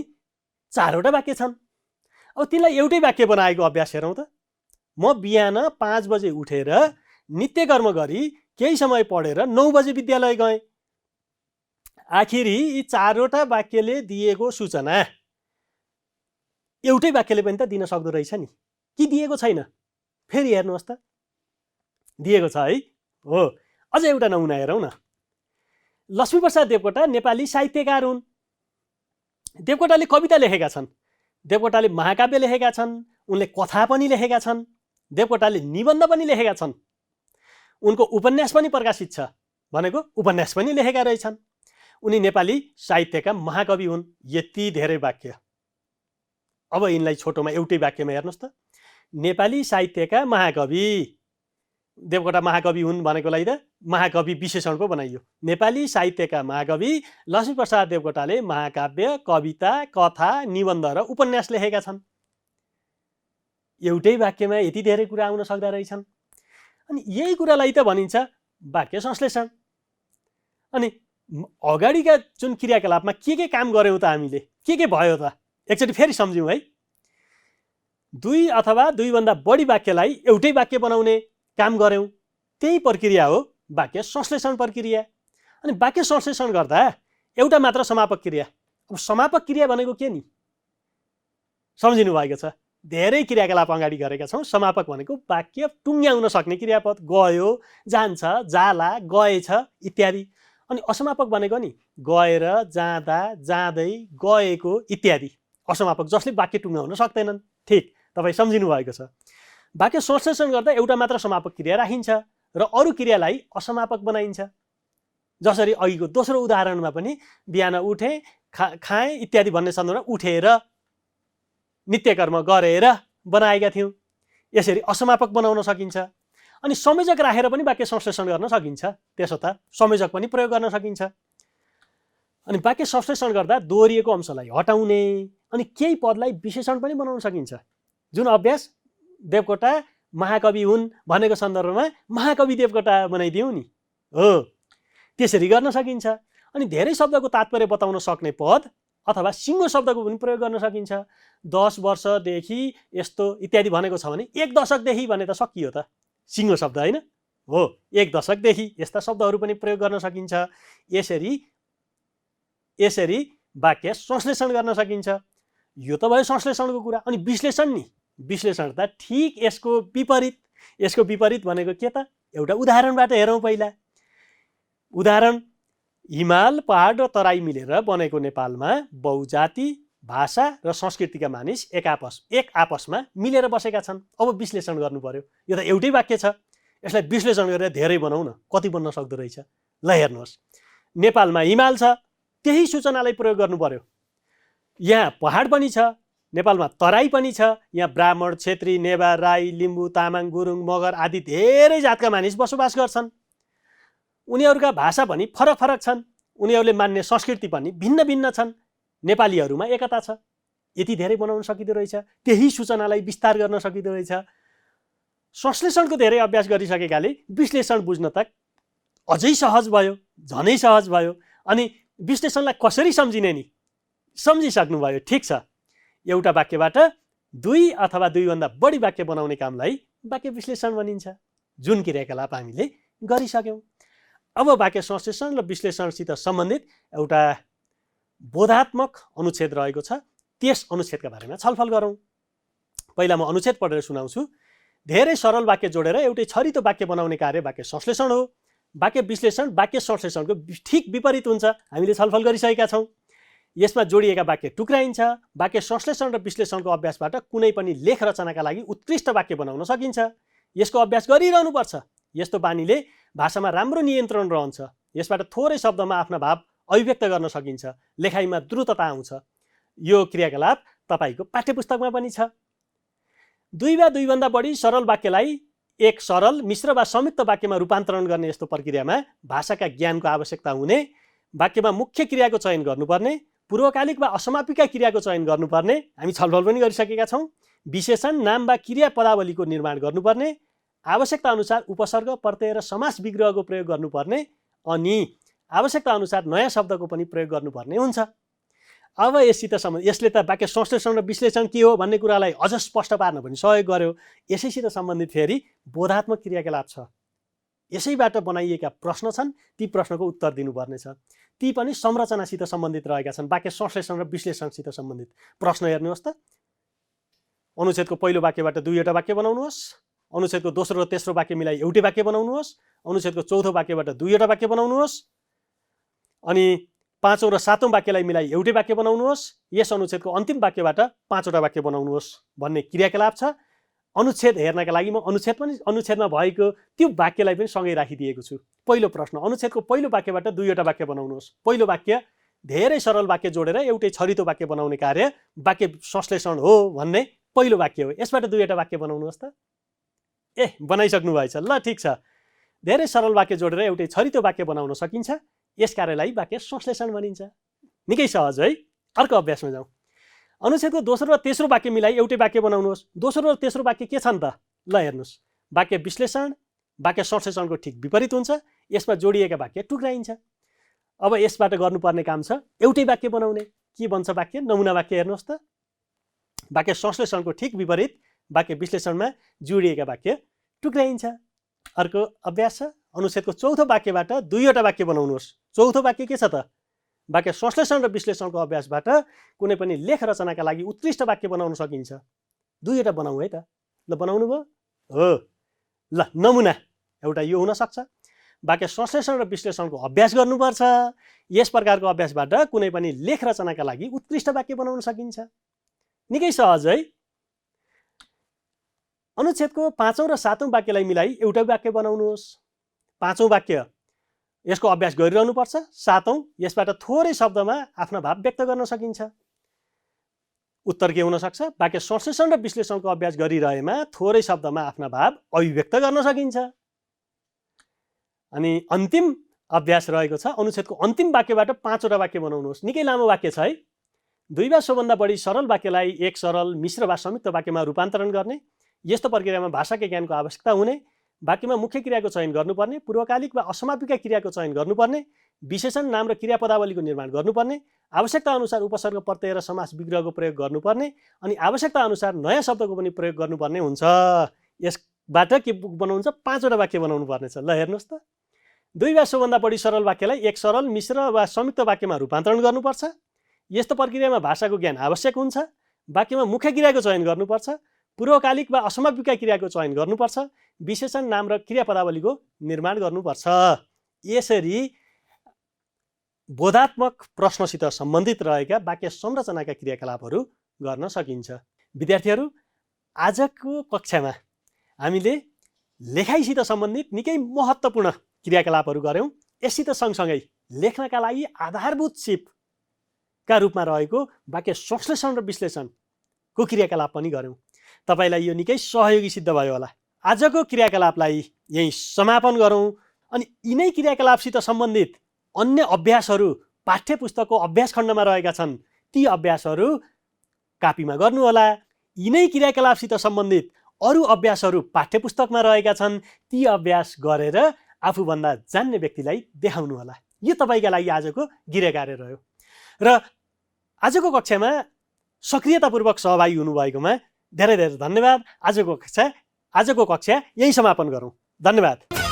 4वटा वाक्य छन्। अब तिनलाई एउटै वाक्य बनाएको अभ्यास हेरौँ त। म बिहान 5 बजे उठेर नित्य कर्म गरी केही समय पढेर 9 बजे विद्यालय गएँ। आखिरी यी 4वटा वाक्यले दिएको सूचना एउटै वाक्यले पनि त दिन सक्दो रहेछ नि, कि दिएको छैन? फेरि हेर्नुहोस् त, दिएको छ है। हो, अझ एउटा नमुना हेरौँ न। लक्ष्मीप्रसाद देवकोटा नेपाली साहित्यकार हुन्। देवकोटाले कविता लेखेका छन्। देवकोटाले महाकाव्य लेखेका छन्। उनले कथा पनि लेखेका छन्। देवकोटाले निबन्ध पनि लेखेका छन्। उनको उपन्यास पनि प्रकाशित छ। भनेको उपन्यास पनि लेखेका रहेछन्। उनी नेपाली साहित्यका महाकवि हुन्। यति धेरै वाक्य। अब यिनलाई छोटोमा एउटै वाक्यमा हेर्नुहोस् त। नेपाली साहित्यका महाकवि। देवकोटा महाकवि हुन् भनेकोलाई त महाकवि विशेषण पो बनाइयो। नेपाली साहित्यका महाकवि लक्ष्मीप्रसाद देवकोटाले महाकाव्य, कविता, कथा, निबन्ध र उपन्यास लेखेका छन्। एउटै वाक्यमा यति धेरै कुरा आउन सक्दा रहेछन्। अनि यही कुरालाई त भनिन्छ वाक्य संश्लेषण। अनि अगाडिका जुन क्रियाकलापमा के काम गर्यौँ त हामीले, के भयो त, एकचोटि फेरि सम्झौँ है। 2 अथवा 2 भन्दा बढी वाक्यलाई एउटै वाक्य बनाउने काम गर्यौँ। त्यही प्रक्रिया हो वाक्य संश्लेषण प्रक्रिया। अनि वाक्य संश्लेषण गर्दा एउटा मात्र समापक क्रिया। अब समापक क्रिया भनेको के नि? सम्झिनु भएको छ। धेरै क्रियाकलाप अगाडि गरेका छौँ। समापक भनेको वाक्य टुङ्ग्याउन सक्ने क्रियापद। गयो, जान्छ, जाला, गएछ इत्यादि। अनि असमापक भनेको नि गएर, जाँदा, जाँदै, गएको इत्यादि। असमापक जसले वाक्य टुङ्ग्याउन सक्दैनन्। ठिक, तपाईँ सम्झिनु भएको छ। वाक्य संश्लेषण गर्दा एउटा मात्र समापक क्रिया राखिन्छ र अरू क्रियालाई असमापक बनाइन्छ। जसरी अघिको दोस्रो उदाहरणमा पनि बिहान उठे, खाएँ इत्यादि भन्ने सन्दर्भमा उठेर, नित्यकर्म गरेर बनाएका थियौँ। यसरी असमापक बनाउन सकिन्छ। अनि संयोजक राखेर पनि वाक्य संश्लेषण गर्न सकिन्छ। त्यसो त संयोजक पनि प्रयोग गर्न सकिन्छ। अनि वाक्य संश्लेषण गर्दा दोहोरिएको अंशलाई हटाउने, अनि केही पदलाई विशेषण पनि बनाउन सकिन्छ। जुन अभ्यास देवकोटा महाकवि हुन् भनेको सन्दर्भमा महाकवि देवकोटा बनाइदिउँ नि। हो, त्यसरी गर्न सकिन्छ। अनि धेरै शब्दको तात्पर्य बताउन सक्ने पद अथवा सिङ्गो शब्दको पनि प्रयोग गर्न सकिन्छ। 10 वर्षदेखि यस्तो इत्यादि भनेको छ भने 1 दशकदेखि भने त सकियो त, सिङ्गो शब्द होइन हो। 1 दशकदेखि यस्ता शब्दहरू पनि प्रयोग गर्न सकिन्छ। यसरी वाक्य संश्लेषण गर्न सकिन्छ। यो त भयो संश्लेषणको कुरा। अनि विश्लेषण नि, विश्लेषण त ठिक यसको विपरीत। यसको विपरीत भनेको के त? एउटा उदाहरणबाट हेरौँ पहिला। उदाहरण, हिमाल, पहाड र तराई मिलेर बनेको नेपालमा बहुजाति, भाषा र संस्कृतिका मानिस एक आपसमा मिलेर बसेका छन्। अब विश्लेषण गर्नु पर्यो। यो त एउटै वाक्य छ, यसलाई विश्लेषण गरेर धेरै बनाऊ न, कति बन्न सक्दो रहेछ। ल हेर्नुहोस्, नेपालमा हिमाल छ, त्यही सूचनालाई प्रयोग गर्नु पर्यो। यहाँ पहाड पनि छ, नेपालमा तराई पनि छ, यहाँ ब्राह्मण, क्षेत्री, नेवार, राई, लिम्बू, तामाङ, गुरुङ, मगर आदि धेरै जातका मानिस बसोबास गर्छन्। उनीहरूका भाषा पनि फरक फरक छन्, उनीहरूले मान्ने संस्कृति पनि भिन्न भिन्न छन्। नेपालीहरूमा एकता छ। यति धेरै बनाउन सकिँदो रहेछ, त्यही सूचनालाई विस्तार गर्न सकिँदो रहेछ। संश्लेषणको धेरै अभ्यास गरिसकेकाले विश्लेषण बुझ्न त अझै सहज भयो, झनै सहज भयो। अनि विश्लेषणलाई कसरी सम्झिने नि? सम्झिसक्नुभयो, ठिक छ। एउटा वाक्यबाट दुई अथवा दुईभन्दा बढी वाक्य बनाउने कामलाई वाक्य विश्लेषण भनिन्छ, जुन क्रियाकलाप हामीले गरिसक्यौँ। अब वाक्य संश्लेषण र विश्लेषणसित सम्बन्धित एउटा बोधात्मक अनुच्छेद रहेको छ, त्यस अनुच्छेदका बारेमा छलफल गरौँ। पहिला म अनुच्छेद पढेर सुनाउँछु। धेरै सरल वाक्य जोडेर एउटै छरितो वाक्य बनाउने कार्य वाक्य संश्लेषण हो। वाक्य विश्लेषण वाक्य संश्लेषणको ठिक विपरीत हुन्छ, हामीले छलफल गरिसकेका छौँ। यसमा जोडिएका वाक्य टुक्राइन्छ। वाक्य संश्लेषण र विश्लेषणको अभ्यासबाट कुनै पनि लेख रचनाका लागि उत्कृष्ट वाक्य बनाउन सकिन्छ। यसको अभ्यास गरिरहनुपर्छ। यस्तो बानीले भाषामा राम्रो नियन्त्रण रहन्छ। यसबाट थोरै शब्दमा आफ्ना भाव अभिव्यक्त गर्न सकिन्छ, लेखाइमा द्रुतता आउँछ। यो क्रियाकलाप तपाईँको पाठ्यपुस्तकमा पनि छ। दुई वा दुईभन्दा बढी सरल वाक्यलाई एक सरल, मिश्र वा संयुक्त वाक्यमा रूपान्तरण गर्ने यस्तो प्रक्रियामा भाषाका ज्ञानको आवश्यकता हुने, वाक्यमा मुख्य क्रियाको चयन गर्नुपर्ने, पूर्वकालिक वा असमापिका क्रियाको चयन गर्नुपर्ने, हामी छलफल पनि गरिसकेका छौँ। विशेषण, नाम वा क्रिया पदावलीको निर्माण गर्नुपर्ने, आवश्यकता अनुसार उपसर्ग, प्रत्यय र समास विग्रहको प्रयोग गर्नुपर्ने, अनि आवश्यकता अनुसार नयाँ शब्दको पनि प्रयोग गर्नुपर्ने हुन्छ। अब यसले त वाक्य संश्लेषण र विश्लेषण के हो भन्ने कुरालाई अझ स्पष्ट पार्न पनि सहयोग गर्यो। यसैसित सम्बन्धित फेरि बोधात्मक क्रियाकलाप छ। यसैबाट बनाइएका प्रश्न छन्, ती प्रश्नको उत्तर दिनुपर्नेछ। ती पनि संरचनासित सम्बन्धित रहेका छन्। वाक्य संश्लेषण र विश्लेषणसित सम्बन्धित प्रश्न हेर्नुहोस् त। अनुच्छेदको पहिलो वाक्यबाट दुईवटा वाक्य बनाउनुहोस्। अनुच्छेदको दोस्रो र तेस्रो वाक्य मिलाई एउटै वाक्य बनाउनुहोस्। अनुच्छेदको चौथो वाक्यबाट दुईवटा वाक्य बनाउनुहोस्। अनि पाँचौँ र सातौँ वाक्यलाई मिलाई एउटै वाक्य बनाउनुहोस्। यस अनुच्छेदको अन्तिम वाक्यबाट पाँचवटा वाक्य बनाउनुहोस् भन्ने क्रियाकलाप छ। अनुच्छेद हेर्नका लागि म अनुच्छेदमा भएको त्यो वाक्यलाई पनि सँगै राखिदिएको छु। पहिलो प्रश्न, अनुच्छेदको पहिलो वाक्यबाट दुईवटा वाक्य बनाउनुहोस्। पहिलो वाक्य, धेरै सरल वाक्य जोडेर एउटै छरितो वाक्य बनाउने कार्य वाक्य संश्लेषण हो भन्ने पहिलो वाक्य हो। यसबाट दुईवटा वाक्य बनाउनुहोस् त। बनाइसक्नु भएछ, ल ठिक छ। धेरै सरल वाक्य जोडेर एउटै छरितो वाक्य बनाउन सकिन्छ, यस कार्यलाई वाक्य संश्लेषण भनिन्छ। निकै सहज है। अर्को अभ्यासमा जाउँ। अनुच्छेदको दोस्रो र तेस्रो वाक्य मिलाई एउटै वाक्य बनाउनुहोस्। दोस्रो र तेस्रो वाक्य के छन् त? ल हेर्नुहोस्, वाक्य विश्लेषण वाक्य संश्लेषणको ठिक विपरीत हुन्छ। यसमा जोडिएका वाक्य टुक्राइन्छ। अब यसबाट गर्नुपर्ने काम छ एउटै वाक्य बनाउने। के बन्छ वाक्य? नमुना वाक्य हेर्नुहोस् त। वाक्य संश्लेषणको ठिक विपरीत वाक्य विश्लेषणमा जोडिएका वाक्य टुक्राइन्छ। अर्को अभ्यास छ। अनुच्छेदको चौथो वाक्यबाट दुईवटा वाक्य बनाउनुहोस्। चौथो वाक्य के छ त? वाक्य संश्लेषण र विश्लेषणको अभ्यासबाट कुनै पनि लेख रचनाका लागि उत्कृष्ट वाक्य बनाउन सकिन्छ। दुईवटा बनाऊ है त। ल बनाउनु भयो हो। ल नमुना एउटा यो हुनसक्छ। वाक्य संश्लेषण र विश्लेषणको अभ्यास गर्नुपर्छ। यस प्रकारको अभ्यासबाट कुनै पनि लेख रचनाका लागि उत्कृष्ट वाक्य बनाउन सकिन्छ। निकै सहज है। अनुच्छेदको पाँचौँ र सातौँ वाक्यलाई मिलाई एउटा वाक्य बनाउनुहोस्। पाँचौँ वाक्य, यसको अभ्यास गरिरहनुपर्छ। सातौँ, यसबाट थोरै शब्दमा आफ्ना भाव व्यक्त गर्न सकिन्छ। उत्तर के हुन सक्छ? वाक्य संश्लेषण र विश्लेषणको अभ्यास गरिरहेमा थोरै शब्दमा आफ्ना भाव अभिव्यक्त गर्न सकिन्छ। अनि अन्तिम अभ्यास रहेको छ। अनुच्छेदको अन्तिम वाक्यबाट पाँचवटा वाक्य बनाउनुहोस्। निकै लामो वाक्य छ है। दुई वा सोभन्दा बढी सरल वाक्यलाई एक सरल, मिश्र वा संयुक्त वाक्यमा रूपान्तरण गर्ने। यस्तो प्रक्रियामा भाषाकै ज्ञानको आवश्यकता हुने, वाक्यमा मुख्य क्रियाको चयन गर्नुपर्ने, पूर्वकालिक वा असमापिका क्रियाको चयन गर्नुपर्ने, विशेषण, नाम र क्रिया पदावलीको निर्माण गर्नुपर्ने, आवश्यकता अनुसार उपसर्ग, प्रत्यय र समास विग्रहको प्रयोग गर्नुपर्ने, अनि आवश्यकता अनुसार नयाँ शब्दको पनि प्रयोग गर्नुपर्ने हुन्छ। यसबाट के बनाउनुहुन्छ? पाँचवटा वाक्य बनाउनु पर्नेछ। ल हेर्नुहोस् त। दुई वा सोभन्दा बढी सरल वाक्यलाई एक सरल, मिश्र वा संयुक्त वाक्यमा रूपान्तरण गर्नुपर्छ। यस्तो प्रक्रियामा भाषाको ज्ञान आवश्यक हुन्छ। वाक्यमा मुख्य क्रियाको चयन गर्नुपर्छ। पूर्वकालिक वा असमापिका क्रियाको चयन गर्नुपर्छ, विशेषण नाम र क्रियापदावलीको निर्माण गर्नुपर्छ। यसरी बोधात्मक प्रश्नसित सम्बन्धित रहेका वाक्य संरचनाका क्रियाकलापहरू गर्न सकिन्छ। विद्यार्थीहरू, आजको कक्षामा हामीले लेखाइसित सम्बन्धित निकै महत्त्वपूर्ण क्रियाकलापहरू गऱ्यौँ। यससित सँगसँगै लेख्नका लागि आधारभूत सिपका रूपमा रहेको वाक्य संश्लेषण र विश्लेषणको क्रियाकलाप पनि गऱ्यौँ। तपाईँलाई यो निकै सहयोगी सिद्ध भयो होला। आजको क्रियाकलापलाई यहीँ समापन गरौँ अनि यिनै क्रियाकलापसित सम्बन्धित अन्य अभ्यासहरू पाठ्य पुस्तकको अभ्यास खण्डमा रहेका छन्, ती अभ्यासहरू कापीमा गर्नुहोला। यिनै क्रियाकलापसित सम्बन्धित अरू अभ्यासहरू पाठ्य पुस्तकमा रहेका छन्, ती अभ्यास गरेर आफूभन्दा जान्ने व्यक्तिलाई देखाउनु होला। यो तपाईँका लागि आजको गृह कार्य रह्यो र आजको कक्षामा सक्रियतापूर्वक सहभागी हुनुभएकोमा धेरै धेरै धन्यवाद। आजको कक्षा यही समापन गरौँ। धन्यवाद।